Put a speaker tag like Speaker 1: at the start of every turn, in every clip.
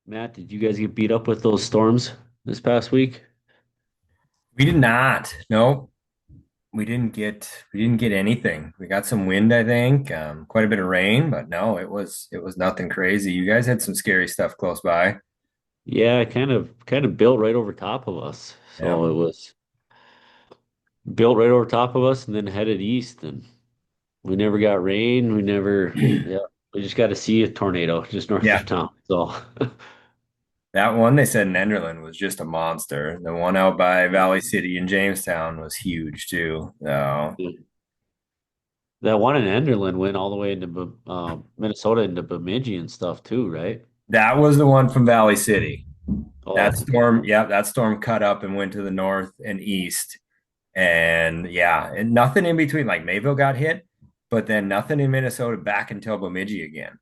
Speaker 1: Matt, did you guys get beat up with those storms this past week?
Speaker 2: We did not. Nope. We didn't get anything. We got some wind, I think, quite a bit of rain, but no, it was nothing crazy. You guys had some scary stuff close by.
Speaker 1: Yeah, kind of built right over top of us.
Speaker 2: Yeah.
Speaker 1: So it was built right over top of us and then headed east, and we never got rain. Yeah, we just got to see a tornado just north of
Speaker 2: Yeah.
Speaker 1: town. So
Speaker 2: That one they said in Enderlin was just a monster. The one out by Valley City in Jamestown was huge too. So
Speaker 1: that one in Enderlin went all the way into Minnesota into Bemidji and stuff too, right?
Speaker 2: that was the one from Valley City. That
Speaker 1: Oh, okay.
Speaker 2: storm, yeah, that storm cut up and went to the north and east. And yeah, and nothing in between. Like Mayville got hit, but then nothing in Minnesota back until Bemidji again.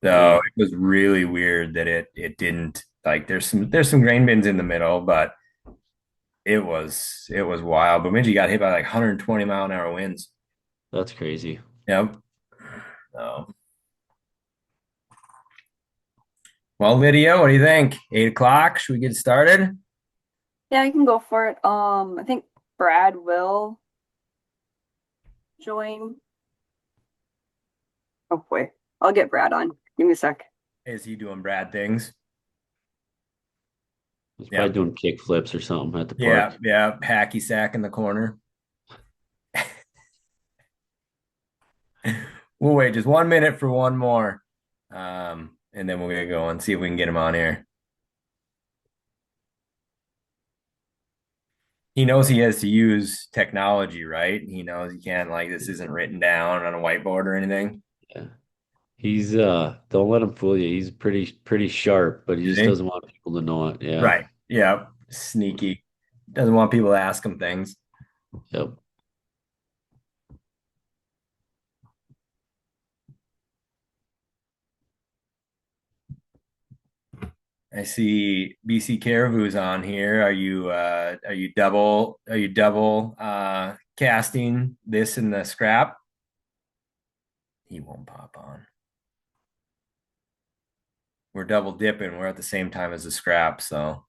Speaker 2: So
Speaker 1: Yeah,
Speaker 2: it was really weird that it didn't like there's some grain bins in the middle, but it was wild. Bemidji got hit by like 120-mile-an-hour winds.
Speaker 1: that's crazy.
Speaker 2: Yep. So, well, Lydia, what do you think? 8 o'clock? Should we get started?
Speaker 3: Yeah, I can go for it. I think Brad will join. Oh boy, I'll get Brad on. Give me a sec.
Speaker 2: Is he doing Brad things?
Speaker 1: He's probably
Speaker 2: Yep.
Speaker 1: doing kick flips or something at the
Speaker 2: Yeah,
Speaker 1: park.
Speaker 2: yeah. Hacky sack in the corner. We'll wait just 1 minute for one more. And then we'll get going, see if we can get him on here. He knows he has to use technology, right? He knows he can't, like, this isn't written down on a whiteboard or anything.
Speaker 1: Yeah. He's don't let him fool you. He's pretty sharp, but he
Speaker 2: Is
Speaker 1: just
Speaker 2: he?
Speaker 1: doesn't want people to know it. Yeah.
Speaker 2: Right. Yeah. Sneaky. Doesn't want people to ask him things.
Speaker 1: Yep.
Speaker 2: I see BC Caribou's on here. Are you double casting this in the scrap? He won't pop on. We're double dipping. We're at the same time as the scrap, so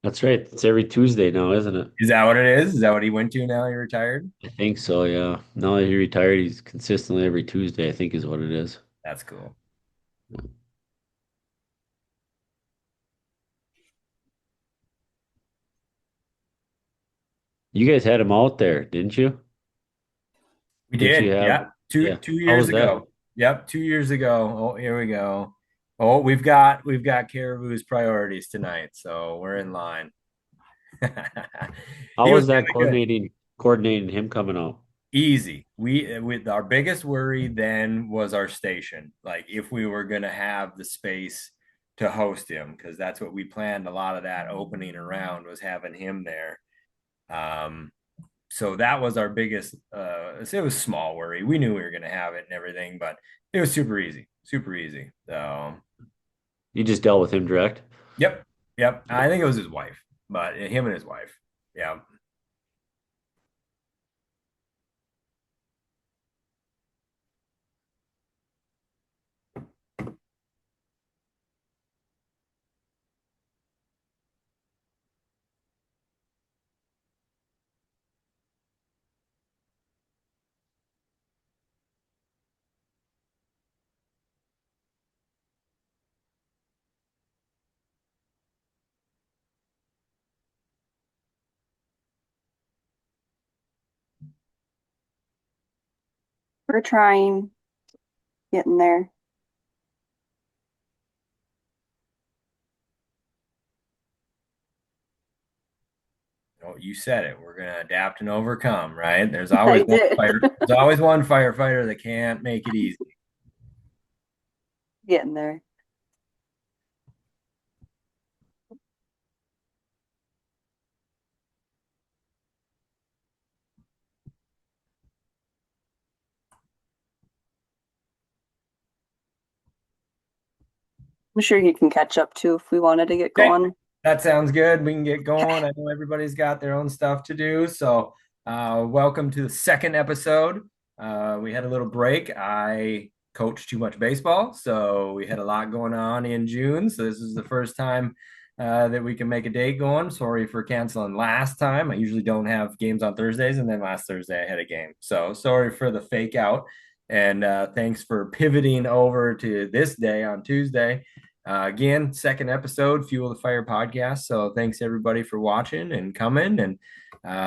Speaker 1: That's right. It's every Tuesday now, isn't it?
Speaker 2: is that what it is? Is that what he went to now? He retired?
Speaker 1: I think so, yeah. Now that he retired, he's consistently every Tuesday, I think is what it is.
Speaker 2: That's cool.
Speaker 1: You guys had him out there, didn't you?
Speaker 2: We
Speaker 1: Didn't
Speaker 2: did.
Speaker 1: you have
Speaker 2: Yeah. Two
Speaker 1: yeah.
Speaker 2: two
Speaker 1: How
Speaker 2: years
Speaker 1: was that?
Speaker 2: ago. Yep, 2 years ago. Oh, here we go. Oh, we've got Caribou's priorities tonight, so we're in line.
Speaker 1: How
Speaker 2: He was
Speaker 1: was that
Speaker 2: really good.
Speaker 1: coordinating him coming out?
Speaker 2: Easy. We with our biggest worry then was our station. Like if we were going to have the space to host him, because that's what we planned a lot of that opening around was having him there. Um, so that was our biggest it was small worry. We knew we were going to have it and everything, but it was super easy. Super easy. So,
Speaker 1: You just dealt with him direct?
Speaker 2: yep. Yep. I think it was his wife, but him and his wife. Yeah.
Speaker 3: We're trying, getting there.
Speaker 2: Oh, you said it. We're gonna adapt and overcome, right? There's
Speaker 3: I
Speaker 2: always one
Speaker 3: did.
Speaker 2: fire. There's always one firefighter that can't make it easy.
Speaker 3: Getting there. I'm sure he can catch up too if we wanted to get
Speaker 2: Okay,
Speaker 3: going.
Speaker 2: that sounds good. We can get going. I know everybody's got their own stuff to do, so welcome to the second episode. We had a little break. I coach too much baseball. So we had a lot going on in June. So this is the first time that we can make a date going. Sorry for canceling last time. I usually don't have games on Thursdays, and then last Thursday I had a game. So sorry for the fake out. And thanks for pivoting over to this day on Tuesday. Again, second episode, Fuel the Fire podcast. So thanks everybody for watching and coming. And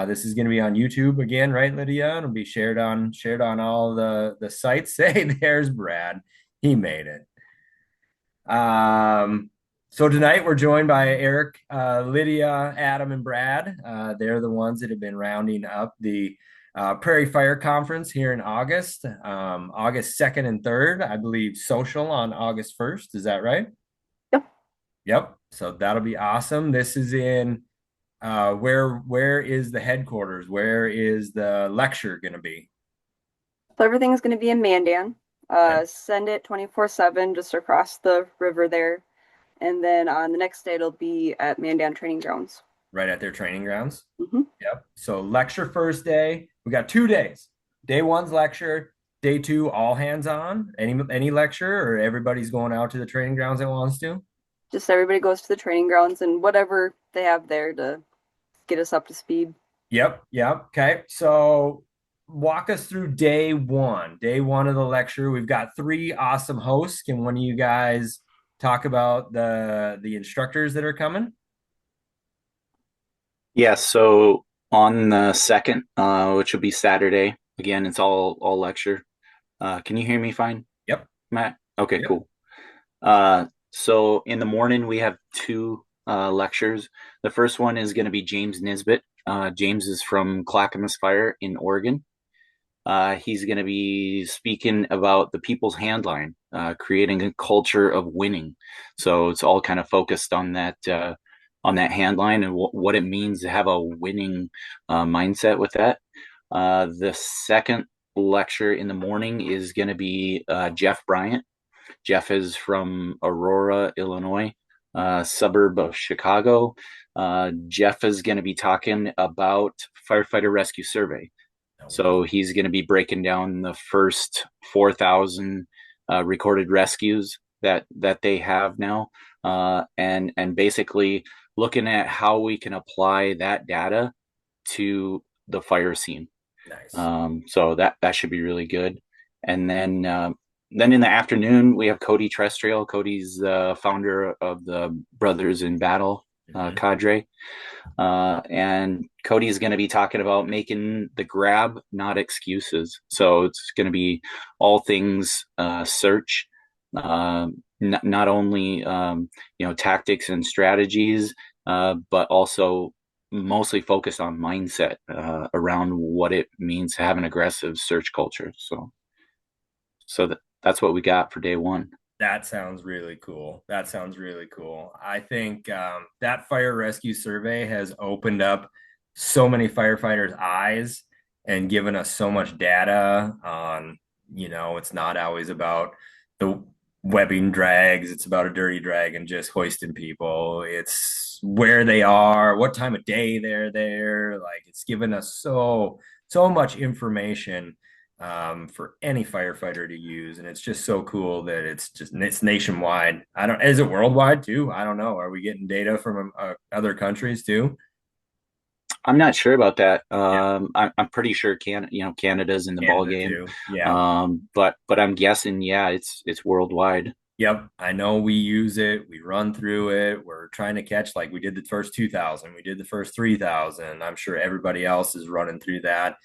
Speaker 2: this is going to be on YouTube again, right, Lydia? It'll be shared on all the sites. Hey, there's Brad. He made it. So tonight we're joined by Erik, Lydia, Adam, and Brad. They're the ones that have been rounding up the Prairie Fire Conference here in August, August 2nd and 3rd. I believe social on August 1st. Is that right?
Speaker 3: Yep.
Speaker 2: Yep. So that'll be awesome. This is in where is the headquarters? Where is the lecture going to be?
Speaker 3: So everything's going to be in Mandan. Send it 24/7 just across the river there. And then on the next day, it'll be at Mandan Training Grounds.
Speaker 2: Right at their training grounds.
Speaker 3: Mm-hmm.
Speaker 2: Yep. So lecture first day. We got 2 days. Day one's lecture. Day two, all hands on. Any lecture, or everybody's going out to the training grounds that wants to?
Speaker 3: Just everybody goes to the training grounds and whatever they have there to get us up to speed.
Speaker 2: Yep. Okay. So walk us through day one. Day one of the lecture. We've got 3 awesome hosts. Can one of you guys talk about the instructors that are coming?
Speaker 4: Yeah, so on the 2nd, which will be Saturday, again, it's all lecture. Can you hear me fine?
Speaker 2: Yep.
Speaker 4: Matt? Okay,
Speaker 2: Yep.
Speaker 4: cool. So in the morning, we have 2 lectures. The first one is going to be James Nisbet. James is from Clackamas Fire in Oregon. He's going to be speaking about the people's handline, creating a culture of winning. So it's all kind of focused on that handline and what it means to have a winning mindset with that. The second lecture in the morning is going to be Jeff Bryant. Jeff is from Aurora, Illinois, suburb of Chicago. Jeff is going to be talking about firefighter rescue survey. So he's going to be breaking down the first 4,000 recorded rescues that they have now, and basically looking at how we can apply that data to the fire scene.
Speaker 2: Nice.
Speaker 4: So that should be really good. And then in the afternoon we have Cody Trestrail. Cody's the founder of the Brothers in Battle Cadre. And Cody's going to be talking about making the grab, not excuses. So it's going to be all things search, not only tactics and strategies, but also mostly focused on mindset around what it means to have an aggressive search culture. So that's what we got for day one.
Speaker 2: That sounds really cool. I think that fire rescue survey has opened up so many firefighters' eyes and given us so much data on, it's not always about the webbing drags. It's about a dirty drag and just hoisting people. It's where they are, what time of day they're there. Like, it's given us so much information for any firefighter to use, and it's just so cool that it's nationwide. Is it worldwide too? I don't know. Are we getting data from other countries too?
Speaker 4: I'm not sure about that. I'm pretty sure Canada's in the ball game.
Speaker 2: Too. Yeah.
Speaker 4: But I'm guessing, yeah, it's worldwide.
Speaker 2: Yep. I know we use it. We run through it. We're trying to catch, like, we did the first 2,000. We did the first 3,000. I'm sure everybody else is running through that.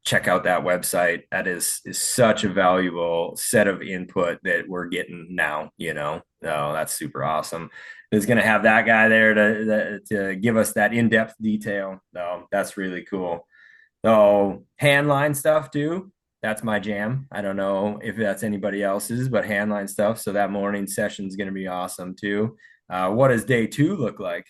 Speaker 2: Check out that website. That is such a valuable set of input that we're getting now, that's super awesome. It's going to have that guy there to give us that in-depth detail. No, that's really cool. So handline stuff too. That's my jam. I don't know if that's anybody else's, but handline stuff. So that morning session is going to be awesome too. What does day 2 look like?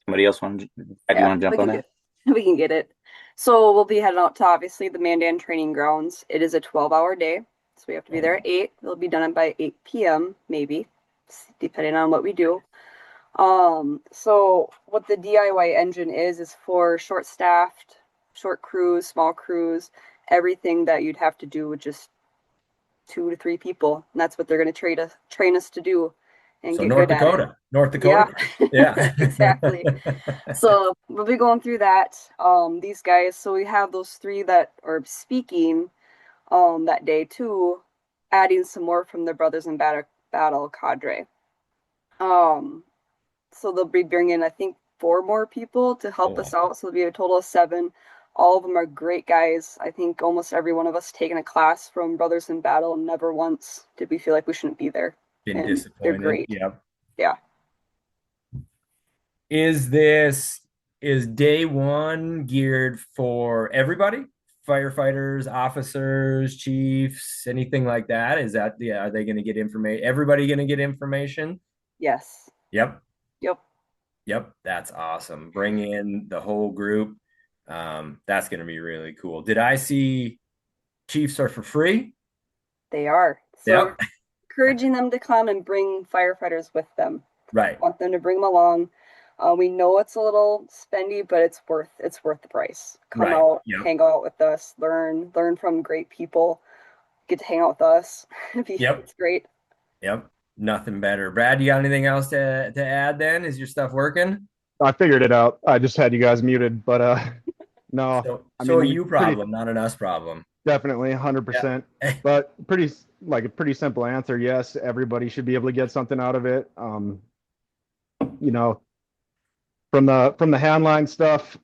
Speaker 4: Somebody else want to jump on that?
Speaker 3: We can get it. So we'll be heading out to, obviously, the Mandan training grounds. It is a 12-hour day. So we have to be there at 8. It'll be done by 8 p.m. maybe, depending on what we do. So what the DIY engine is for short-staffed, short crews, small crews, everything that you'd have to do with just 2 to 3 people. And that's what they're going to train us to do and
Speaker 2: So
Speaker 3: get good at it.
Speaker 2: North
Speaker 3: Yeah,
Speaker 2: Dakota. Yeah.
Speaker 3: exactly. So we'll be going through that. These guys, so we have those 3 that are speaking that day too, adding some more from the Brothers in Battle Cadre. Um, so they'll be bringing, I think, 4 more people to help us out. So there'll be a total of 7. All of them are great guys. I think almost every one of us taken a class from Brothers in Battle, and never once did we feel like we shouldn't be there.
Speaker 2: Been
Speaker 3: And they're
Speaker 2: disappointed.
Speaker 3: great.
Speaker 2: Yep.
Speaker 3: Yeah.
Speaker 2: Is day 1 geared for everybody? Firefighters, officers, chiefs, anything like that? Is that, yeah, are they going to get information? Everybody going to get information?
Speaker 3: Yes.
Speaker 2: Yep.
Speaker 3: Yep.
Speaker 2: Yep. That's awesome. Bring in the whole group. That's going to be really cool. Did I see chiefs are for free?
Speaker 3: They are. So
Speaker 2: Yep.
Speaker 3: encouraging them to come and bring firefighters with them.
Speaker 2: Right.
Speaker 3: Want them to bring them along. We know it's a little spendy, but it's worth the price. Come
Speaker 2: Right.
Speaker 3: out,
Speaker 2: Yep.
Speaker 3: hang out with us, learn from great people. Get to hang out with us.
Speaker 2: Yep.
Speaker 3: It's great.
Speaker 2: Yep. Nothing better. Brad, you got anything else to add then? Is your stuff working?
Speaker 5: I figured it out. I just had you guys muted, but no.
Speaker 2: So,
Speaker 5: I
Speaker 2: so
Speaker 5: mean,
Speaker 2: a you problem, not an us problem.
Speaker 5: definitely 100%.
Speaker 2: Yeah.
Speaker 5: But a pretty simple answer. Yes, everybody should be able to get something out of it. You know, from the handline stuff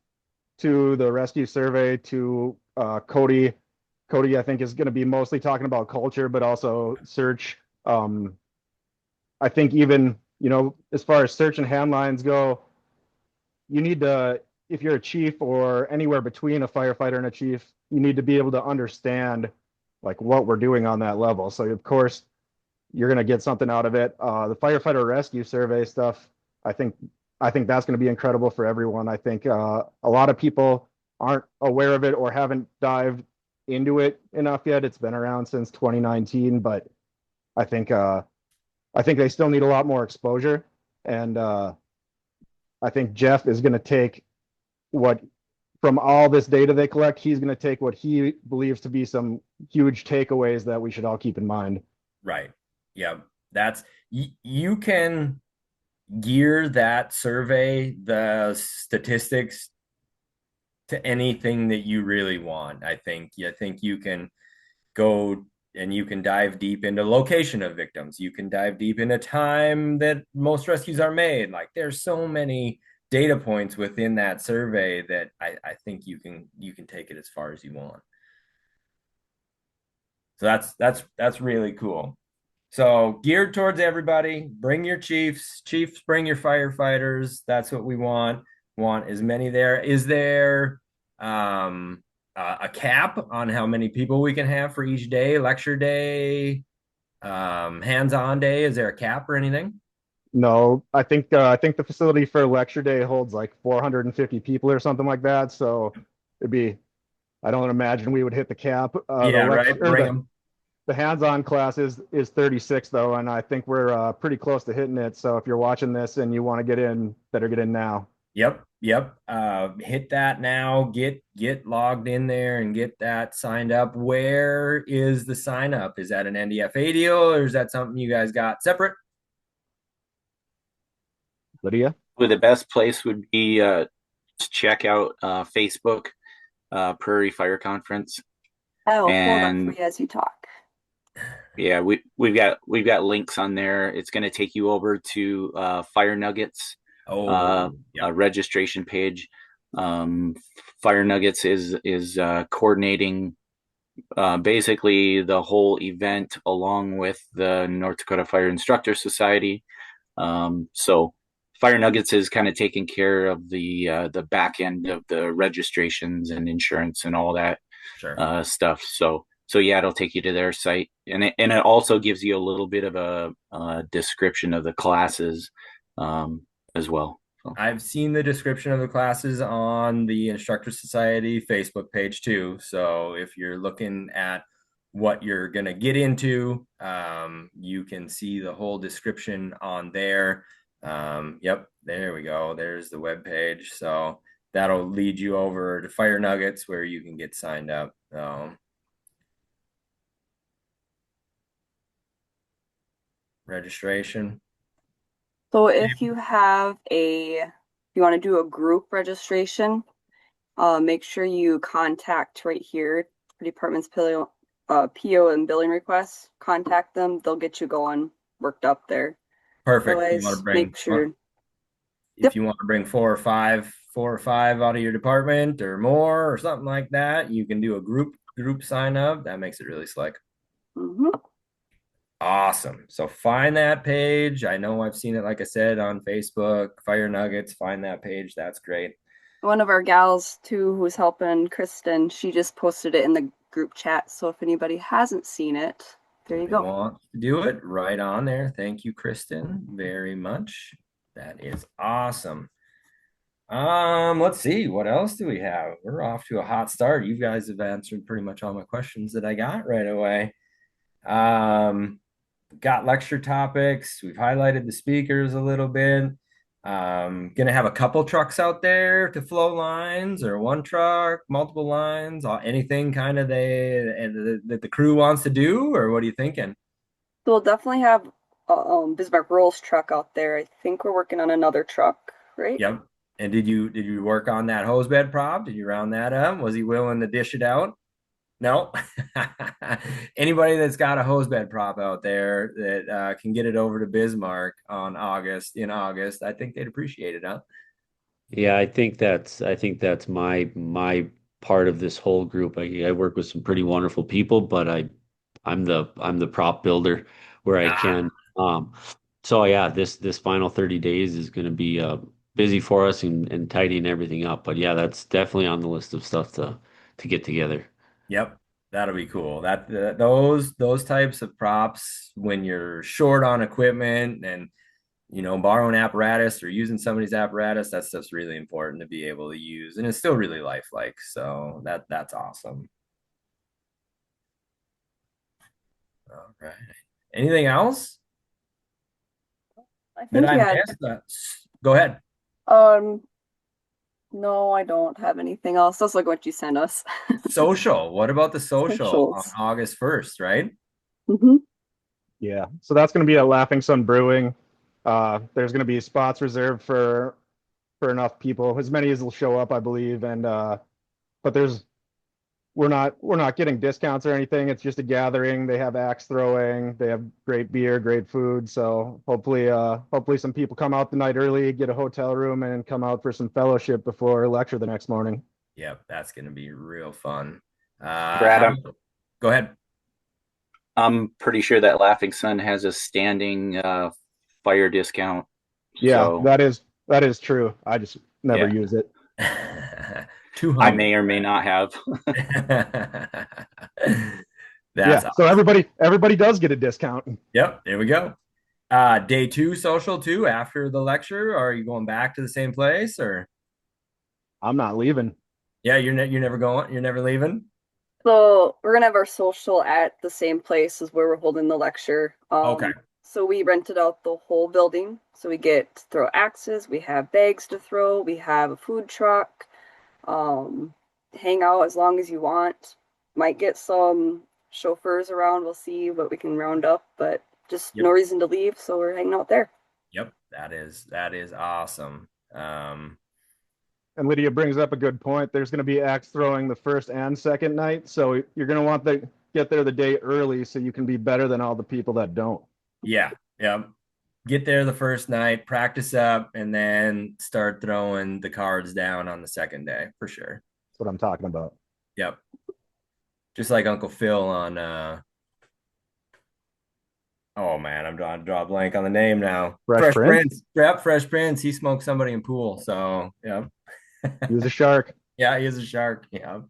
Speaker 5: to the rescue survey to Cody. Cody, I think, is going to be mostly talking about culture, but also search. I think even, as far as search and handlines go, you need to, if you're a chief or anywhere between a firefighter and a chief, you need to be able to understand like what we're doing on that level. So of course you're going to get something out of it. The firefighter rescue survey stuff, I think that's going to be incredible for everyone. I think a lot of people aren't aware of it or haven't dived into it enough yet. It's been around since 2019, but I think they still need a lot more exposure. And I think Jeff is going to take from all this data they collect, he's going to take what he believes to be some huge takeaways that we should all keep in mind.
Speaker 2: Right. Yeah. You can gear that survey, the statistics, to anything that you really want. I think you can go and you can dive deep into location of victims. You can dive deep into time that most rescues are made. Like there's so many data points within that survey that I think you can take it as far as you want. So that's really cool. So geared towards everybody. Bring your chiefs. Chiefs, bring your firefighters. That's what we want. Want as many there. Is there a cap on how many people we can have for each day? Lecture day, hands-on day. Is there a cap or anything?
Speaker 5: No, I think the facility for lecture day holds like 450 people or something like that. So I don't imagine we would hit the cap.
Speaker 2: Yeah, right. Bring them.
Speaker 5: The hands-on class is 36 though, and I think we're pretty close to hitting it. So if you're watching this and you want to get in, better get in now.
Speaker 2: Yep. Hit that now. Get logged in there and get that signed up. Where is the sign up? Is that an NDFA deal or is that something you guys got separate?
Speaker 5: Lydia?
Speaker 4: Well, the best place would be to check out Facebook, Prairie Fire Conference.
Speaker 3: I'll pull it up
Speaker 4: And
Speaker 3: for you as you talk.
Speaker 4: yeah, we've got links on there. It's going to take you over to FireNuggets, a registration page. FireNuggets is coordinating basically the whole event along with the North Dakota Fire Instructor Society. So FireNuggets is kind of taking care of the back end of the registrations and insurance and all that stuff. So yeah, it'll take you to their site, and it also gives you a little bit of a description of the classes as well. So.
Speaker 2: I've seen the description of the classes on the Instructor Society Facebook page too. So if you're looking at what you're gonna get into, you can see the whole description on there. Yep, there we go. There's the web page. So that'll lead you over to FireNuggets where you can get signed up. Registration.
Speaker 3: So if you have you want to do a group registration, make sure you contact right here, department's PO and billing requests. Contact them. They'll get you going, worked up there.
Speaker 2: Perfect. You want to
Speaker 3: Otherwise,
Speaker 2: bring
Speaker 3: make sure.
Speaker 2: if you want to bring four or five out of your department or more or something like that, you can do a group sign up. That makes it really slick.
Speaker 3: Mm-hmm.
Speaker 2: Awesome. So find that page. I know I've seen it, like I said, on Facebook, FireNuggets. Find that page. That's great.
Speaker 3: One of our gals too, who's helping Kristen, she just posted it in the group chat. So if anybody hasn't seen it, there you go.
Speaker 2: Want to do it right on there. Thank you, Kristen, very much. That is awesome. Let's see, what else do we have? We're off to a hot start. You guys have answered pretty much all my questions that I got right away. Got lecture topics. We've highlighted the speakers a little bit. Gonna have a couple trucks out there to flow lines, or one truck, multiple lines, anything kind of that the crew wants to do, or what are you thinking?
Speaker 3: So we'll definitely have Bismarck Rolls truck out there. I think we're working on another truck, right?
Speaker 2: Yep. And did you work on that hose bed prop? Did you round that up? Was he willing to dish it out? No. Anybody that's got a hose bed prop out there that can get it over to Bismarck in August, I think they'd appreciate it, huh?
Speaker 1: Yeah, I think that's my part of this whole group. I work with some pretty wonderful people, but I'm the prop builder where I
Speaker 2: Ah,
Speaker 1: can. So yeah, this final 30 days is going to be busy for us and tidying everything up. But yeah, that's definitely on the list of stuff to get together.
Speaker 2: yep. That'll be cool. Those types of props when you're short on equipment and borrowing apparatus or using somebody's apparatus, that stuff's really important to be able to use, and it's still really lifelike. So that's awesome. All right. Anything else
Speaker 3: I
Speaker 2: that
Speaker 3: think
Speaker 2: I
Speaker 3: you had.
Speaker 2: missed? Go ahead.
Speaker 3: Um, no, I don't have anything else. Let's look what you sent us.
Speaker 2: Social. What about the social on
Speaker 3: Socials.
Speaker 2: August 1st, right?
Speaker 3: Mm-hmm.
Speaker 5: Yeah, so that's going to be at Laughing Sun Brewing. There's going to be spots reserved for enough people, as many as will show up, I believe. And but we're not getting discounts or anything. It's just a gathering. They have axe throwing. They have great beer, great food. So hopefully some people come out the night early, get a hotel room, and come out for some fellowship before lecture the next morning.
Speaker 2: Yep, that's going to be real fun.
Speaker 4: Brad,
Speaker 2: Go ahead.
Speaker 4: I'm pretty sure that Laughing Sun has a standing fire discount.
Speaker 5: Yeah,
Speaker 4: So
Speaker 5: that is true. I just never
Speaker 4: yeah,
Speaker 5: use it.
Speaker 2: Too
Speaker 4: I
Speaker 2: humble.
Speaker 4: may or may not have.
Speaker 2: That's
Speaker 5: Yeah, so
Speaker 2: awesome.
Speaker 5: everybody does get a discount.
Speaker 2: Yep, there we go. Day two social too after the lecture. Are you going back to the same place, or
Speaker 5: I'm not leaving.
Speaker 2: yeah, you're never going, you're never leaving?
Speaker 3: So we're gonna have our social at the same place as where we're holding the lecture.
Speaker 2: Okay.
Speaker 3: So we rented out the whole building. So we get to throw axes, we have bags to throw, we have a food truck, um, hang out as long as you want. Might get some chauffeurs around, we'll see what we can round up, but just no
Speaker 2: Yep.
Speaker 3: reason to leave, so we're hanging out there.
Speaker 2: Yep. That is awesome.
Speaker 5: And Lydia brings up a good point. There's going to be axe throwing the first and second night, so you're going to want to get there the day early so you can be better than all the people that don't.
Speaker 2: Yeah. Yep. Get there the first night, practice up, and then start throwing the cards down on the second day for sure.
Speaker 5: That's what I'm talking about.
Speaker 2: Yep. Just like Uncle Phil on oh man, I'm drawing draw a blank on the name now.
Speaker 5: Fresh
Speaker 2: Fresh
Speaker 5: Prince,
Speaker 2: Prince. Yep, Fresh Prince. He smoked somebody in pool. So yeah.
Speaker 5: use a shark.
Speaker 2: Yeah, he is a shark. Yeah.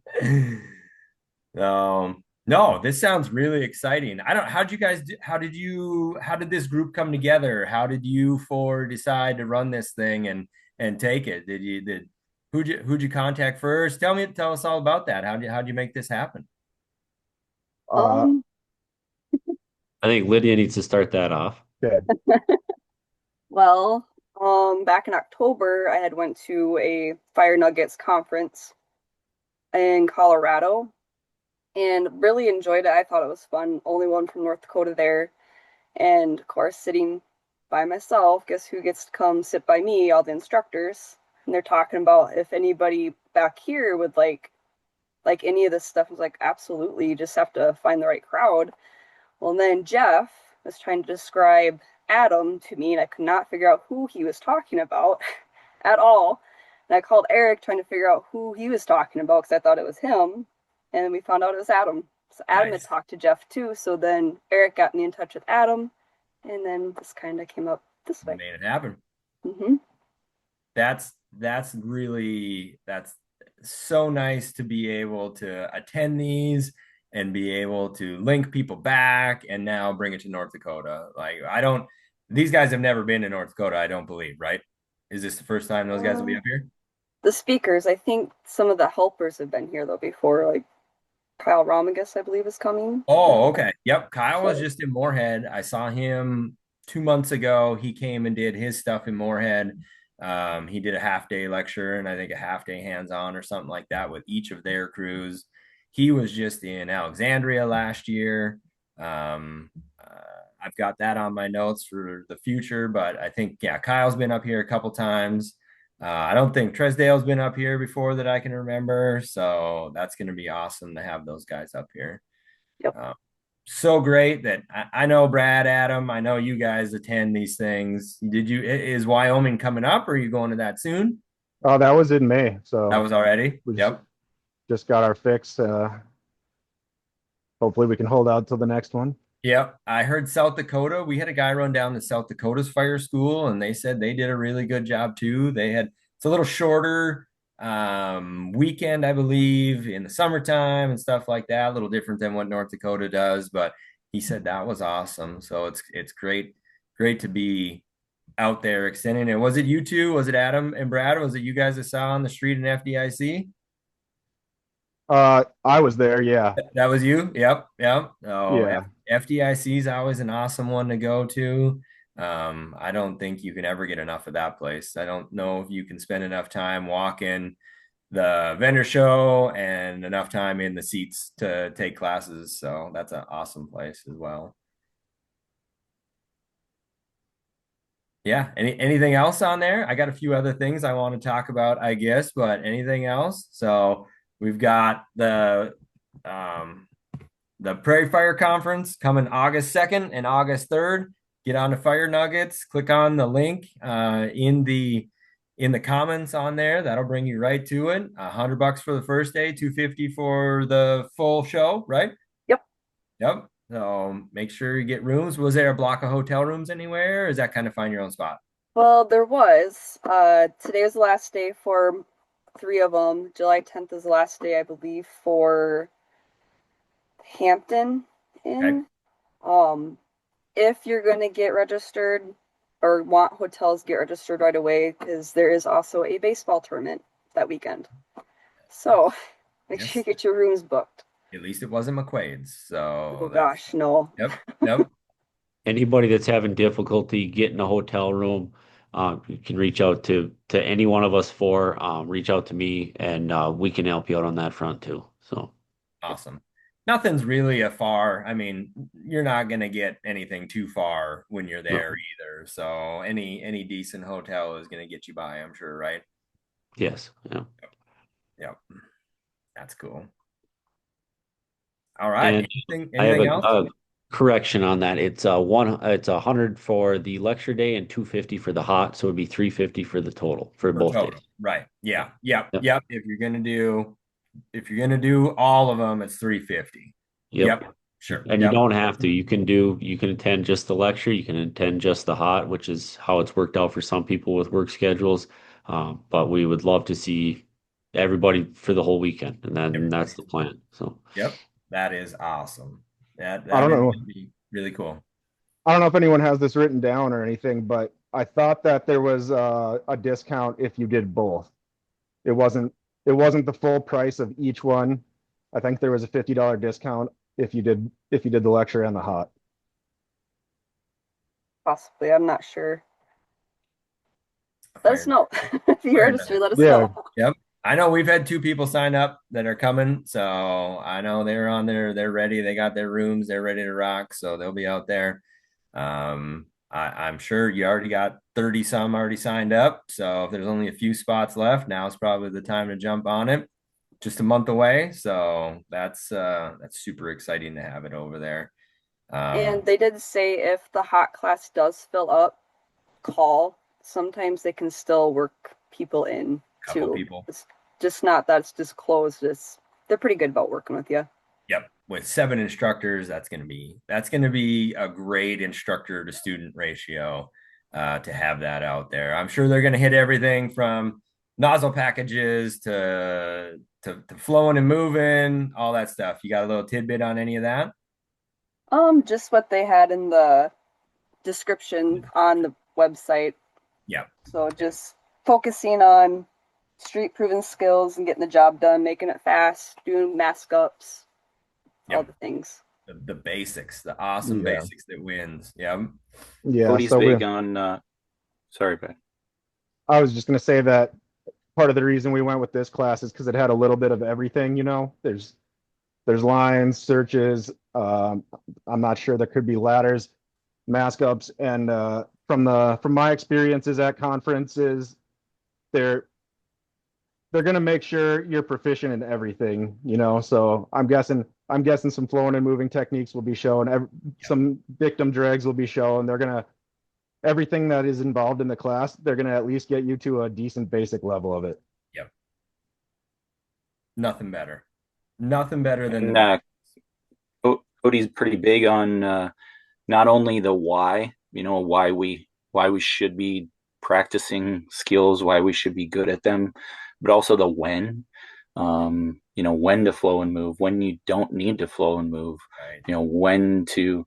Speaker 2: No, this sounds really exciting. I don't how'd you guys do, how did this group come together? How did you four decide to run this thing and take it? Did who'd you contact first? Tell us all about that. How'd you make this happen?
Speaker 5: Uh,
Speaker 3: Um,
Speaker 1: I think Lydia needs to start that off.
Speaker 5: okay.
Speaker 3: well, Back in October, I had went to a FireNuggets conference in Colorado and really enjoyed it. I thought it was fun. Only one from North Dakota there. And of course, sitting by myself, guess who gets to come sit by me? All the instructors. And they're talking about if anybody back here would like any of this stuff. I was like, absolutely, you just have to find the right crowd. Well, and then Jeff was trying to describe Adam to me, and I could not figure out who he was talking about at all. And I called Erik trying to figure out who he was talking about because I thought it was him. And we found out it was Adam. So Adam had
Speaker 2: Nice.
Speaker 3: talked to Jeff too. So then Erik got me in touch with Adam. And then this kind of came up this way.
Speaker 2: Made it happen.
Speaker 3: Mm-hmm.
Speaker 2: That's so nice to be able to attend these and be able to link people back and now bring it to North Dakota. Like these guys have never been to North Dakota, I don't believe, right? Is this the first time those guys will be up here?
Speaker 3: The speakers, I think some of the helpers have been here though before, like Kyle Romagus, I believe, is coming.
Speaker 2: Oh, okay. Yep. Kyle was just in Moorhead. I saw him 2 months ago. He came and did his stuff in Moorhead. He did a half day lecture and I think a half day hands on or something like that with each of their crews. He was just in Alexandria last year. I've got that on my notes for the future, but I think, yeah, Kyle's been up here a couple times. I don't think Tresdale's been up here before that I can remember. So that's going to be awesome to have those guys up here.
Speaker 3: Yep.
Speaker 2: So great that I know Brad, Adam, I know you guys attend these things. Is Wyoming coming up or are you going to that soon?
Speaker 5: Oh, that was in May, so
Speaker 2: That was already.
Speaker 5: we
Speaker 2: Yep.
Speaker 5: just got our fix. Hopefully we can hold out till the next one.
Speaker 2: Yep. I heard South Dakota. We had a guy run down to South Dakota's fire school and they said they did a really good job too. It's a little shorter weekend, I believe, in the summertime and stuff like that. A little different than what North Dakota does, but he said that was awesome. So it's great to be out there extending it. Was it you two? Was it Adam and Brad? Was it you guys that saw on the street in FDIC?
Speaker 5: I was there, yeah.
Speaker 2: That was you? Yep. Yep. Oh,
Speaker 5: Yeah.
Speaker 2: FDIC is always an awesome one to go to. I don't think you can ever get enough of that place. I don't know if you can spend enough time walking the vendor show and enough time in the seats to take classes. So that's an awesome place as well. Yeah. Anything else on there? I got a few other things I want to talk about, I guess, but anything else? So we've got um, the Prairie Fire Conference coming August 2nd and August 3rd. Get on to FireNuggets, click on the link in the comments on there. That'll bring you right to it. $100 for the first day, $250 for the full show, right?
Speaker 3: Yep.
Speaker 2: Yep. So make sure you get rooms. Was there a block of hotel rooms anywhere? Or is that kind of find your own spot?
Speaker 3: Well, there was. Today was the last day for 3 of them. July 10th is the last day, I believe, for Hampton Inn.
Speaker 2: Okay.
Speaker 3: If you're going to get registered or want hotels, get registered right away because there is also a baseball tournament that weekend. So make sure you get your rooms booked.
Speaker 2: At least it wasn't McQuaid's. So
Speaker 3: oh gosh, no.
Speaker 2: Yep. Yep.
Speaker 1: Anybody that's having difficulty getting a hotel room, you can reach out to any one of us four. Reach out to me, and we can help you out on that front too. So
Speaker 2: awesome. Nothing's really I mean, you're not going to get anything too far when you're there either. So any decent hotel is going to get you by, I'm sure, right?
Speaker 1: yes, yeah.
Speaker 2: Yep. That's cool. All right.
Speaker 1: And
Speaker 2: Anything
Speaker 1: I have
Speaker 2: else?
Speaker 1: a correction on that. It's 100 for the lecture day and 250 for the hot, so it'd be 350 for the total for both
Speaker 2: total.
Speaker 1: days.
Speaker 2: Right. Yeah. Yep.
Speaker 1: Yep.
Speaker 2: Yep. If you're gonna do all of them, it's 350. Yep. Sure.
Speaker 1: And you don't have to. You can attend just the lecture. You can attend just the hot, which is how it's worked out for some people with work schedules. But we would love to see everybody for the whole weekend, and that's the plan. So
Speaker 2: yep, that is awesome. That
Speaker 5: I don't know.
Speaker 2: Would be really cool.
Speaker 5: I don't know if anyone has this written down or anything, but I thought that there was a discount if you did both. It wasn't the full price of each one. I think there was a $50 discount if you did the lecture and the hot.
Speaker 3: Possibly, I'm not sure. let us know. If you're interested, let us
Speaker 5: Yeah.
Speaker 3: know.
Speaker 2: Yep. I know we've had 2 people sign up that are coming. So I know they're on there. They're ready. They got their rooms. They're ready to rock. So they'll be out there. I'm sure you already got 30 some already signed up. So if there's only a few spots left, now's probably the time to jump on it. Just a month away. So that's super exciting to have it over there.
Speaker 3: And they did say if the hot class does fill up, call. Sometimes they can still work people in
Speaker 2: Couple
Speaker 3: too.
Speaker 2: people.
Speaker 3: It's just not that it's just closed. They're pretty good about working with you.
Speaker 2: Yep. With 7 instructors, that's gonna be a great instructor to student ratio to have that out there. I'm sure they're gonna hit everything from nozzle packages to flowing and moving, all that stuff. You got a little tidbit on any of that?
Speaker 3: Just what they had in the description on the website.
Speaker 2: Yep.
Speaker 3: So just focusing on street proven skills and getting the job done, making it fast, doing mask ups, all
Speaker 2: Yep.
Speaker 3: the things.
Speaker 2: The basics, the awesome
Speaker 5: Yeah.
Speaker 2: basics that wins. Yep.
Speaker 5: Yeah.
Speaker 4: Cody's
Speaker 5: So
Speaker 4: big on. Sorry, Pat.
Speaker 5: I was just going to say that part of the reason we went with this class is because it had a little bit of everything. There's lines, searches. I'm not sure, there could be ladders, mask ups, and from my experiences at conferences, they're going to make sure you're proficient in everything. So I'm guessing some flowing and moving techniques will be shown. Some victim drags will be shown. Everything that is involved in the class, they're going to at least get you to a decent basic level of it.
Speaker 2: Yep. Nothing better. Nothing better than
Speaker 4: And Cody's pretty big on not only the why, why we should be practicing skills, why we should be good at them, but also the when. When to flow and move, when you don't need to flow and move,
Speaker 2: right.
Speaker 4: When to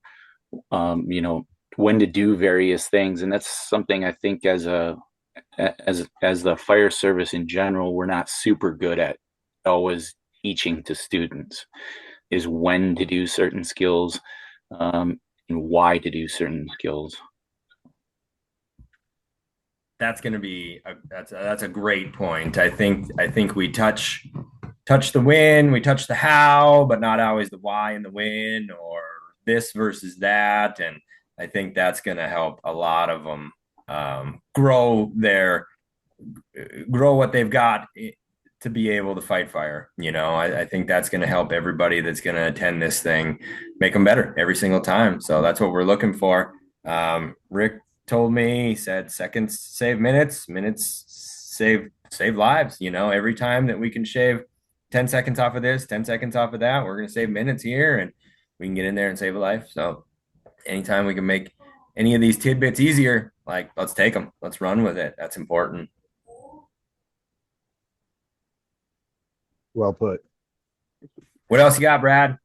Speaker 4: when to do various things. And that's something I think as the fire service in general, we're not super good at always teaching to students, is when to do certain skills, and why to do certain skills.
Speaker 2: That's going to be that's a great point. I think we touch the when, we touch the how, but not always the why and the when, or this versus that. And I think that's going to help a lot of them grow what they've got to be able to fight fire. I think that's going to help everybody that's going to attend this thing, make them better every single time. So that's what we're looking for. Rick told me, he said seconds save minutes, minutes save lives. Every time that we can shave 10 seconds off of this, 10 seconds off of that, we're going to save minutes here, and we can get in there and save a life. So anytime we can make any of these tidbits easier, like, let's take them, let's run with it. That's important.
Speaker 5: Well put.
Speaker 2: What else you got, Brad?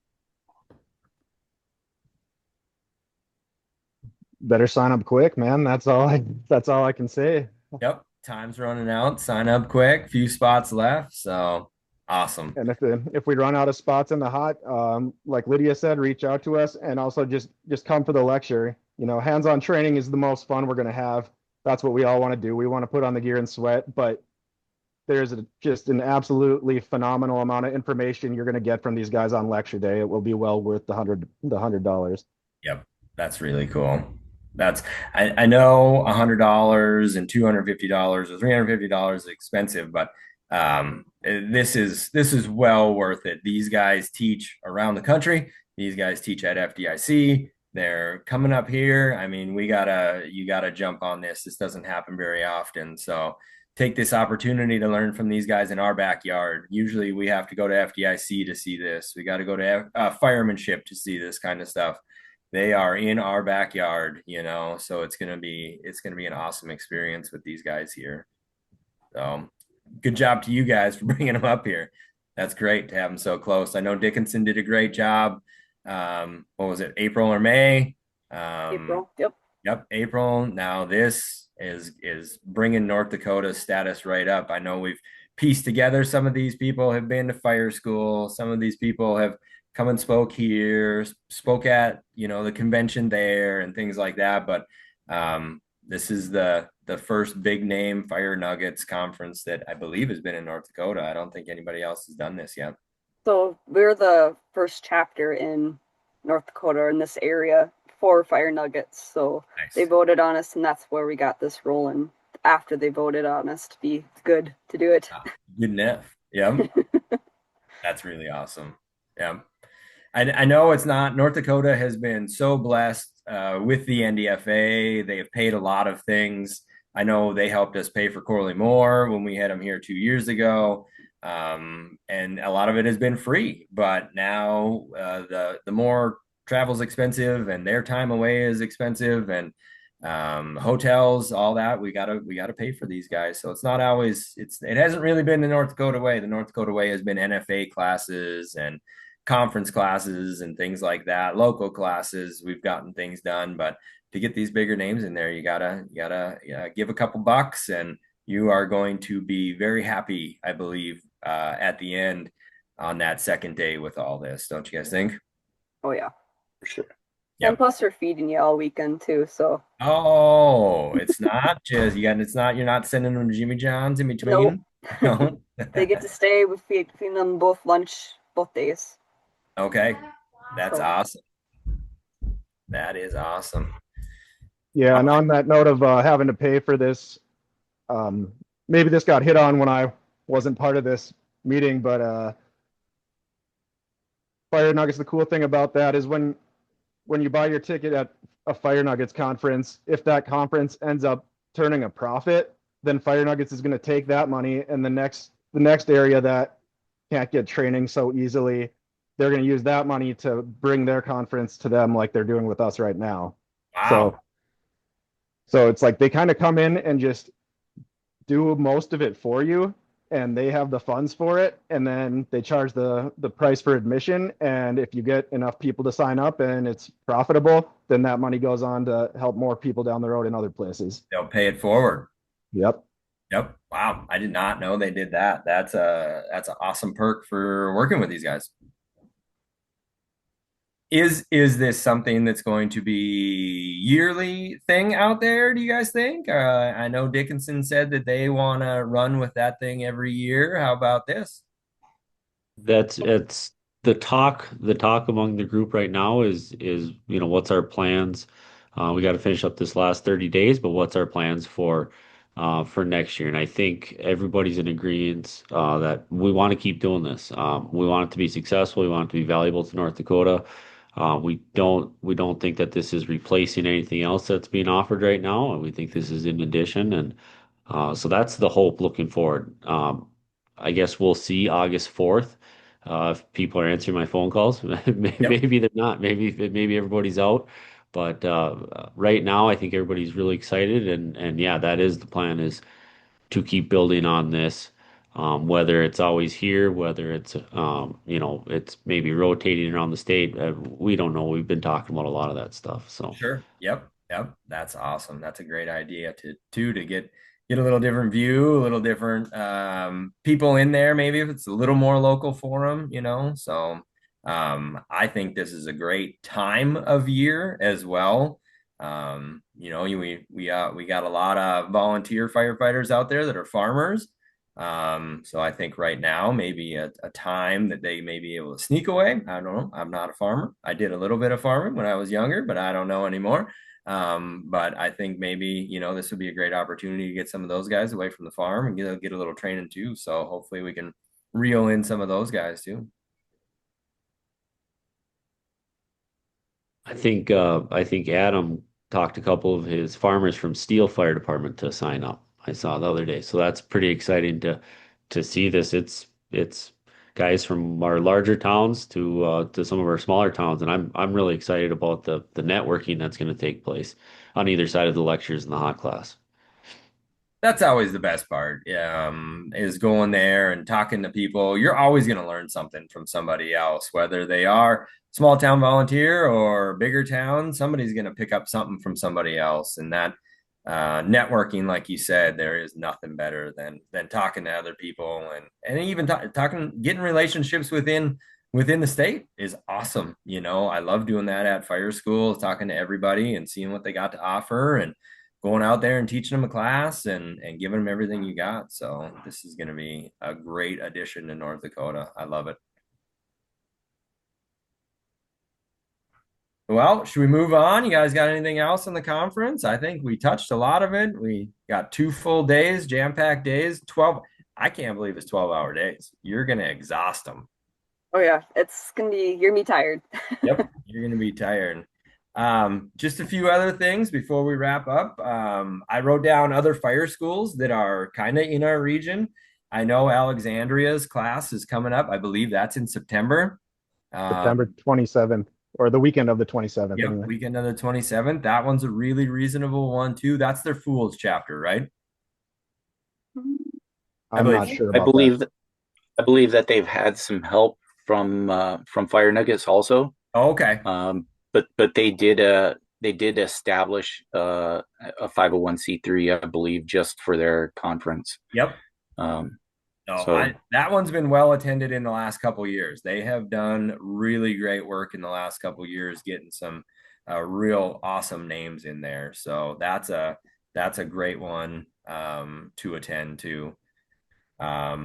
Speaker 5: Better sign up quick, man. That's all I can say.
Speaker 2: Yep. Time's running out. Sign up quick. Few spots left. So awesome.
Speaker 5: And if we run out of spots in the hot, like Lydia said, reach out to us, and also just come for the lecture. Hands-on training is the most fun we're going to have. That's what we all want to do. We want to put on the gear and sweat, but there's just an absolutely phenomenal amount of information you're going to get from these guys on lecture day. It will be well worth the $100.
Speaker 2: Yep. That's really cool. I know $100 and $250 or $350 is expensive, but this is well worth it. These guys teach around the country. These guys teach at FDIC. They're coming up here. I mean, you gotta jump on this. This doesn't happen very often. So take this opportunity to learn from these guys in our backyard. Usually we have to go to FDIC to see this. We got to go to firemanship to see this kind of stuff. They are in our backyard, so it's gonna be an awesome experience with these guys here. So good job to you guys for bringing them up here. That's great to have them so close. I know Dickinson did a great job. What was it, April or May?
Speaker 3: April. Yep.
Speaker 2: Yep, April. Now this is bringing North Dakota's status right up. I know we've pieced together, some of these people have been to fire school. Some of these people have come and spoke here, spoke at the convention there and things like that. But this is the the first big name FireNuggets conference that I believe has been in North Dakota. I don't think anybody else has done this yet.
Speaker 3: So we're the first chapter in North Dakota in this area for FireNuggets. So
Speaker 2: Nice.
Speaker 3: they voted on us, and that's where we got this rolling after they voted on us to be good to do it.
Speaker 2: Good enough. Yeah. That's really awesome. Yeah. I know it's not, North Dakota has been so blessed with the NDFA. They have paid a lot of things. I know they helped us pay for Corley Moore when we had them here 2 years ago. And a lot of it has been free, but now the more travel's expensive and their time away is expensive, and hotels, all that, we gotta pay for these guys. So it's not always, it hasn't really been the North Dakota way. The North Dakota way has been NFA classes and conference classes and things like that, local classes. We've gotten things done, but to get these bigger names in there, you gotta give a couple bucks, and you are going to be very happy, I believe, at the end on that second day with all this. Don't you guys think?
Speaker 3: Oh yeah,
Speaker 4: For sure.
Speaker 3: and
Speaker 2: Yep.
Speaker 3: plus they're feeding you all weekend too. So
Speaker 2: Oh, it's not just it's not, you're not sending them to Jimmy John's in between. No.
Speaker 3: they get to stay with feeding them both lunch both days.
Speaker 2: Okay, that's
Speaker 3: So
Speaker 2: awesome. That is awesome.
Speaker 5: Yeah, and on that note of having to pay for this, maybe this got hit on when I wasn't part of this meeting, but FireNuggets, the cool thing about that is when you buy your ticket at a FireNuggets conference, if that conference ends up turning a profit, then FireNuggets is going to take that money, and the next area that can't get training so easily, they're going to use that money to bring their conference to them like they're doing with us right now.
Speaker 2: Wow.
Speaker 5: So it's like they kind of come in and just do most of it for you, and they have the funds for it, and then they charge the price for admission. And if you get enough people to sign up and it's profitable, then that money goes on to help more people down the road in other places.
Speaker 2: They'll pay it forward.
Speaker 5: Yep.
Speaker 2: Yep. Wow. I did not know they did that. That's an awesome perk for working with these guys. Is this something that's going to be yearly thing out there, do you guys think? I know Dickinson said that they want to run with that thing every year. How about this?
Speaker 1: It's the talk among the group right now is what's our plans. We got to finish up this last 30 days, but what's our plans for next year? And I think everybody's in agreement that we want to keep doing this. We want it to be successful. We want it to be valuable to North Dakota. We don't think that this is replacing anything else that's being offered right now, and we think this is in addition. And so that's the hope looking forward. I guess we'll see August 4th if people are answering my phone calls. Maybe they're not. Maybe everybody's out. But right now, I think everybody's really excited, and yeah, that is the plan, is to keep building on this. Whether it's always here, whether it's it's maybe rotating around the state, we don't know. We've been talking about a lot of that stuff. So
Speaker 2: Sure. Yep. Yep. That's awesome. That's a great idea to get a little different view, a little different people in there, maybe if it's a little more local for them. So I think this is a great time of year as well. We got a lot of volunteer firefighters out there that are farmers. So I think right now maybe a time that they may be able to sneak away. I don't know. I'm not a farmer. I did a little bit of farming when I was younger, but I don't know anymore. But I think maybe, this would be a great opportunity to get some of those guys away from the farm and get a little training too. So hopefully we can reel in some of those guys too.
Speaker 1: I think Adam talked a couple of his farmers from Steel Fire Department to sign up. I saw the other day, so that's pretty exciting to see this. It's guys from our larger towns to some of our smaller towns, and I'm really excited about the networking that's going to take place on either side of the lectures in the hot class.
Speaker 2: That's always the best part, is going there and talking to people. You're always going to learn something from somebody else, whether they are small town volunteer or bigger town. Somebody's going to pick up something from somebody else, and that networking, like you said, there is nothing better than talking to other people, and even talking, getting relationships within the state is awesome. I love doing that at fire school, talking to everybody and seeing what they got to offer, and going out there and teaching them a class and giving them everything you got. So this is going to be a great addition to North Dakota. I love it. Well, should we move on? You guys got anything else in the conference? I think we touched a lot of it. We got 2 full days, jam-packed days, 12. I can't believe it's 12-hour days. You're going to exhaust them.
Speaker 3: Oh yeah, it's gonna be, you're me tired.
Speaker 2: Yep, you're going to be tired. Just a few other things before we wrap up. I wrote down other fire schools that are kind of in our region. I know Alexandria's class is coming up. I believe that's in September.
Speaker 5: September 27th, or the weekend of the 27th.
Speaker 2: Yep,
Speaker 5: Anyway.
Speaker 2: weekend of the 27th. That one's a really reasonable one too. That's their Fools chapter, right?
Speaker 5: I'm
Speaker 2: believe
Speaker 5: not
Speaker 2: so.
Speaker 5: sure
Speaker 4: I
Speaker 5: about
Speaker 4: believe
Speaker 5: that.
Speaker 4: I believe that they've had some help from FireNuggets also.
Speaker 2: Oh, okay.
Speaker 4: But they did establish a 501c3, I believe, just for their conference.
Speaker 2: Yep.
Speaker 4: Um,
Speaker 2: No,
Speaker 4: so
Speaker 2: that one's been well attended in the last couple years. They have done really great work in the last couple years, getting some real awesome names in there. So that's a great one to attend to. I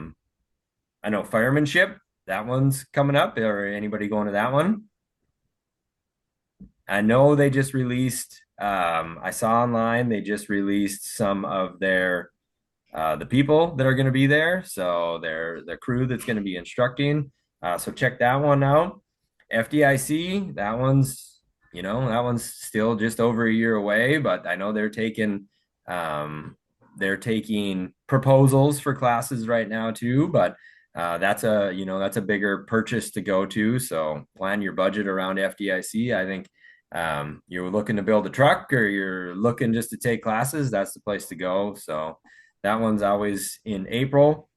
Speaker 2: know firemanship, that one's coming up. Or anybody going to that one? I know they just released. I saw online they just released some of their the people that are going to be there. So they're the crew that's going to be instructing. So check that one out. FDIC, that one's still just over a year away, but I know they're taking proposals for classes right now too. But that's a bigger purchase to go to. So plan your budget around FDIC. I think you're looking to build a truck or you're looking just to take classes, that's the place to go. So that one's always in April.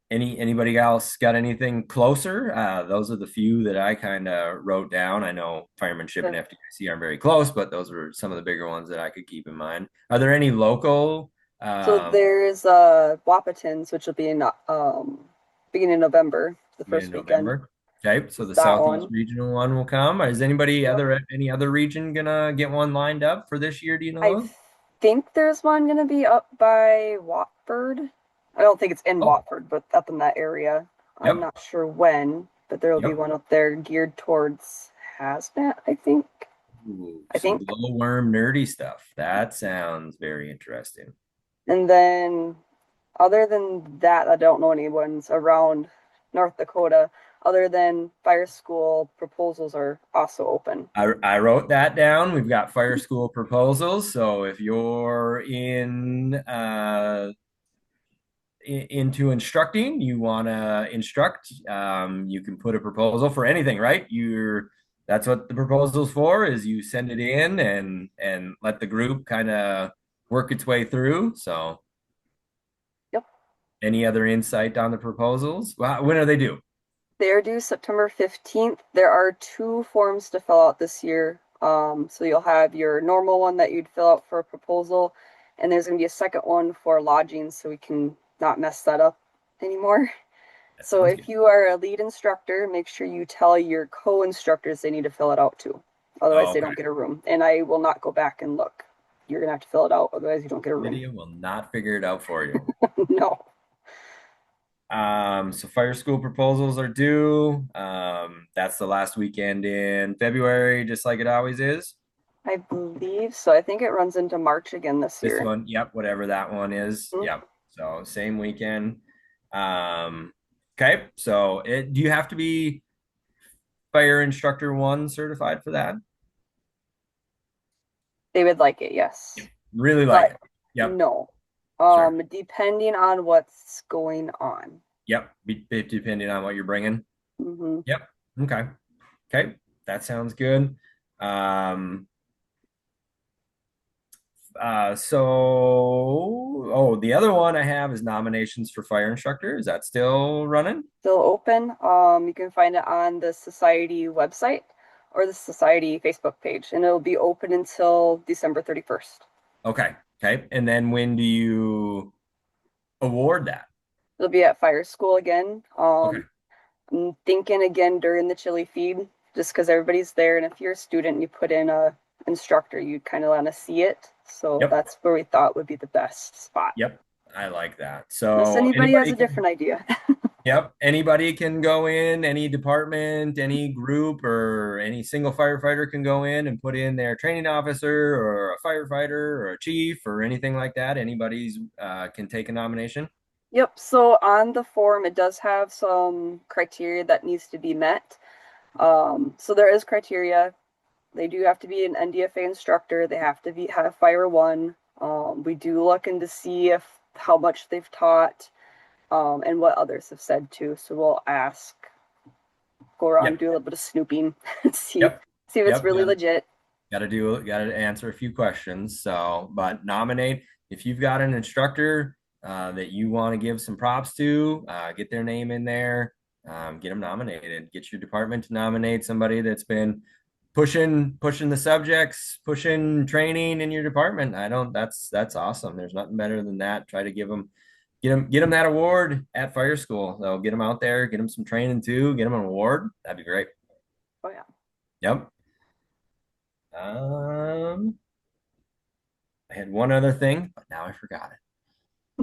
Speaker 2: Anybody else got anything closer? Those are the few that I kind of wrote down. I know firemanship and FDIC aren't very close, but those were some of the bigger ones that I could keep in mind. Are there any local?
Speaker 3: So there's Wahpetons, which will be in beginning of November, the first weekend.
Speaker 2: November. Okay, so the
Speaker 3: That
Speaker 2: Southeast
Speaker 3: one.
Speaker 2: regional one will come. Is anybody any other region gonna get one lined up for this year? Do you know?
Speaker 3: I think there's one gonna be up by Watford. I don't think it's in Watford, but up in that area. I'm not sure when, but there will be one up there geared towards hazmat, I think.
Speaker 2: Ooh,
Speaker 3: I think
Speaker 2: glowworm nerdy stuff. That sounds very interesting.
Speaker 3: And then other than that, I don't know any ones around North Dakota. Other than fire school, proposals are also open.
Speaker 2: I wrote that down. We've got fire school proposals. So if you're into instructing, you want to instruct, you can put a proposal for anything, right? That's what the proposal's for, is you send it in and let the group kind of work its way through. So
Speaker 3: yep.
Speaker 2: Any other insight on the proposals? Well, when are they due?
Speaker 3: They're due September 15th. There are 2 forms to fill out this year. So you'll have your normal one that you'd fill out for a proposal, and there's going to be a second one for lodging, so we can not mess that up anymore. So if you are a lead instructor, make sure you tell your co-instructors they need to fill it out too. Otherwise, they don't get a room. And I will not go back and look. You're going to have to fill it out. Otherwise, you don't get a room.
Speaker 2: Lydia will not figure it out for you.
Speaker 3: No.
Speaker 2: So fire school proposals are due. That's the last weekend in February, just like it always is.
Speaker 3: I believe so. I think it runs into March again this year.
Speaker 2: This one, yep, whatever that one is. Yep. So same weekend. Okay. So do you have to be fire instructor 1 certified for that?
Speaker 3: They would like it, yes.
Speaker 2: Really like it. Yep.
Speaker 3: No. Depending on what's going on.
Speaker 2: Yep. Depending on what you're bringing.
Speaker 3: Mm-hmm.
Speaker 2: Yep. Okay. That sounds good. The other one I have is nominations for fire instructor. Is that still running?
Speaker 3: Still open. You can find it on the society website or the society Facebook page, and it'll be open until December 31st.
Speaker 2: Okay. And then when do you award that?
Speaker 3: It'll be at fire school again.
Speaker 2: Okay.
Speaker 3: I'm thinking again during the chili feed, just because everybody's there, and if you're a student, you put in a instructor, you'd kind of want to see it. So
Speaker 2: Yep.
Speaker 3: that's where we thought would be the best spot.
Speaker 2: Yep. I like that.
Speaker 3: Unless
Speaker 2: So
Speaker 3: anybody has
Speaker 2: anybody
Speaker 3: a
Speaker 2: can,
Speaker 3: different idea.
Speaker 2: yep, anybody can go in, any department, any group, or any single firefighter can go in and put in their training officer or a firefighter or a chief or anything like that. Anybody's can take a nomination.
Speaker 3: Yep. So on the form, it does have some criteria that needs to be met. So there is criteria. They do have to be an NDFA instructor. They have to have Fire One. We do look into see if how much they've taught, and what others have said too. So we'll ask, go around,
Speaker 2: Yep.
Speaker 3: do a little bit of snooping, and see
Speaker 2: Yep.
Speaker 3: if it's
Speaker 2: Yep.
Speaker 3: really legit.
Speaker 2: Got to answer a few questions. So, but nominate if you've got an instructor that you want to give some props to, get their name in there, get them nominated. Get your department to nominate somebody that's been pushing the subjects, pushing training in your department. That's awesome. There's nothing better than that. Try to get them that award at fire school. So get them out there, get them some training too, get them an award. That'd be great.
Speaker 3: Oh yeah.
Speaker 2: Yep. I had one other thing, but now I forgot it.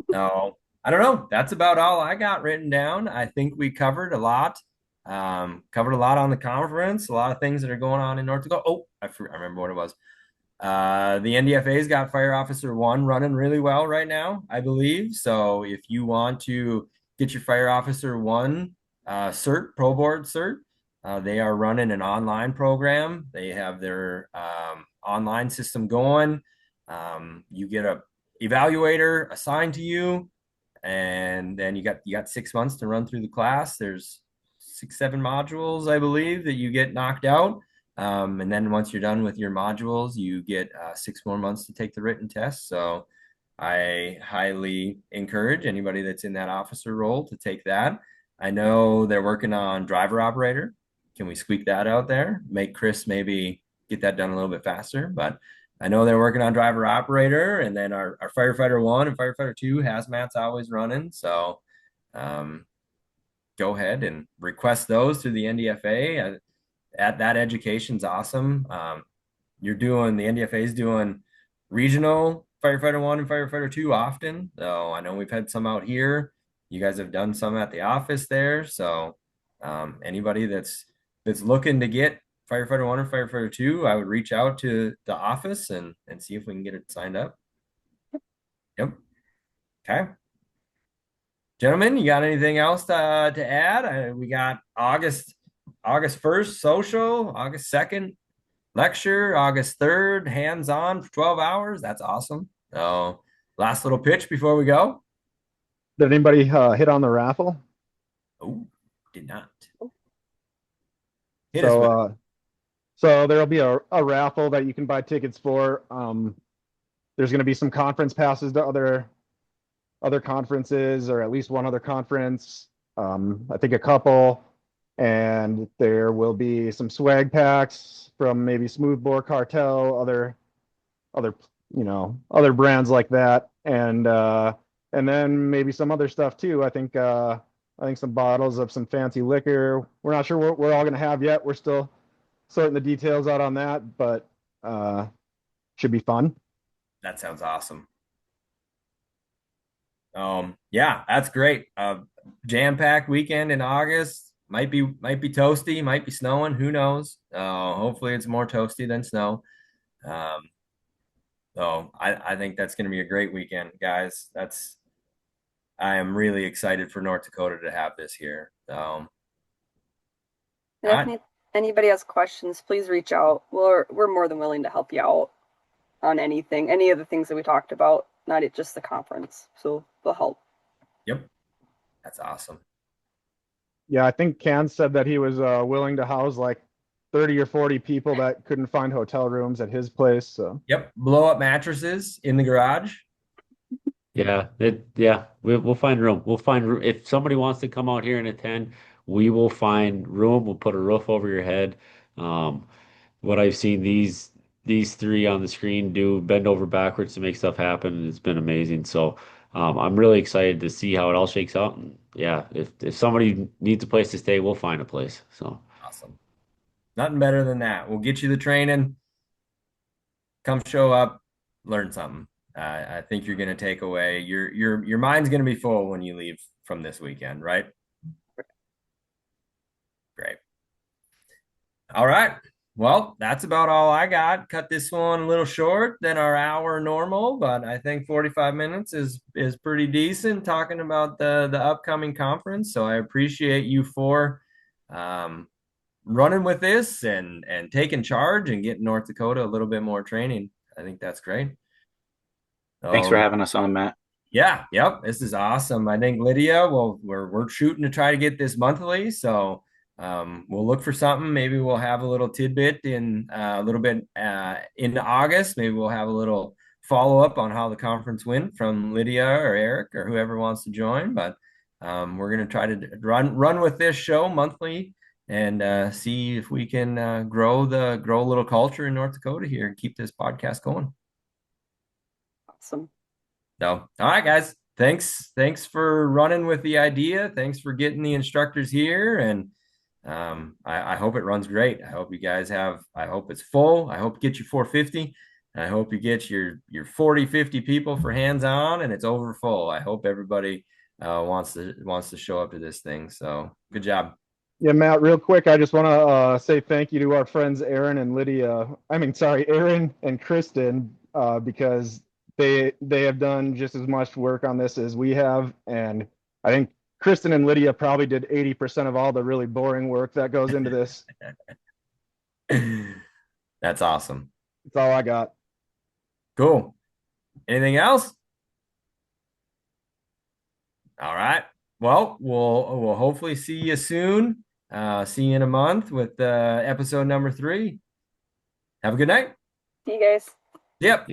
Speaker 2: No, I don't know. That's about all I got written down. I think we covered a lot. Covered a lot on the conference, a lot of things that are going on in North Dakota. Oh, I remember what it was. The NDFA's got Fire Officer 1 running really well right now, I believe. So if you want to get your Fire Officer 1 cert, Pro Board cert, they are running an online program. They have their online system going. You get a evaluator assigned to you, and then you got 6 months to run through the class. There's 6, 7 modules, I believe, that you get knocked out. And then once you're done with your modules, you get 6 more months to take the written test. So I highly encourage anybody that's in that officer role to take that. I know they're working on driver operator. Can we squeak that out there? Make Chris maybe get that done a little bit faster. But I know they're working on driver operator, and then our firefighter 1 and firefighter 2 hazmat's always running. So go ahead and request those through the NDFA. That education's awesome. The NDFA is doing regional firefighter 1 and firefighter 2 often. So I know we've had some out here. You guys have done some at the office there. So anybody that's looking to get firefighter 1 or firefighter 2, I would reach out to the office and see if we can get it signed up. Yep. Okay. Gentlemen, you got anything else to add? We got August 1st social, August 2nd lecture, August 3rd hands-on for 12 hours. That's awesome. So last little pitch before we go.
Speaker 5: Did anybody hit on the raffle?
Speaker 2: Oh, did not.
Speaker 5: So there'll be a raffle that you can buy tickets for. There's going to be some conference passes to other conferences, or at least one other conference. I think a couple. And there will be some swag packs from maybe Smoothbore Cartel, other brands like that, and then maybe some other stuff too. I think some bottles of some fancy liquor. We're not sure what we're all going to have yet. We're still sorting the details out on that, but should be fun.
Speaker 2: That sounds awesome. Yeah, that's great. Jam-packed weekend in August. Might be toasty, might be snowing, who knows? Hopefully it's more toasty than snow. So I think that's going to be a great weekend, guys. I am really excited for North Dakota to have this here.
Speaker 3: If anybody has questions, please reach out. We're more than willing to help you out on anything, any of the things that we talked about, not just the conference. So we'll help.
Speaker 2: Yep. That's awesome.
Speaker 5: Yeah, I think Kanz said that he was willing to house like 30 or 40 people that couldn't find hotel rooms at his place. So
Speaker 2: yep, blow up mattresses in the garage.
Speaker 1: Yeah, we'll find room. We'll find room. If somebody wants to come out here and attend, we will find room. We'll put a roof over your head. What I've seen these three on the screen do bend over backwards to make stuff happen, and it's been amazing. So I'm really excited to see how it all shakes out. And yeah, if somebody needs a place to stay, we'll find a place. So
Speaker 2: awesome. Nothing better than that. We'll get you the training. come show up, learn something. I think you're going to take away your mind's going to be full when you leave from this weekend, right? Great. All right. Well, that's about all I got. Cut this one a little short than our hour normal, but I think 45 minutes is pretty decent talking about the upcoming conference. So I appreciate you for um, running with this and taking charge and getting North Dakota a little bit more training. I think that's great.
Speaker 4: Thanks for
Speaker 2: So
Speaker 4: having us on, Matt.
Speaker 2: yeah, yep, this is awesome. I think Lydia, well, we're shooting to try to get this monthly, so we'll look for something. Maybe we'll have a little tidbit in a little bit into August. Maybe we'll have a little follow up on how the conference went from Lydia or Erik or whoever wants to join. But we're going to try to run with this show monthly and see if we can grow a little culture in North Dakota here and keep this podcast going.
Speaker 3: Awesome.
Speaker 2: So, all right, guys. Thanks for running with the idea. Thanks for getting the instructors here, and I hope it runs great. I hope you guys have. I hope it's full. I hope you get your 450. I hope you get your 40, 50 people for hands on, and it's over full. I hope everybody wants to show up to this thing. So, good job.
Speaker 5: Yeah, Matt, real quick, I just want to say thank you to our friends Aaron and Lydia. Aaron and Kristen, because they have done just as much work on this as we have, and I think Kristen and Lydia probably did 80% of all the really boring work that goes into this.
Speaker 2: That's awesome.
Speaker 5: That's all I got.
Speaker 2: Cool. Anything else? All right. Well, we'll hopefully see you soon. See you in a month with episode number 3. Have a good night.
Speaker 3: See you guys.
Speaker 2: Yep.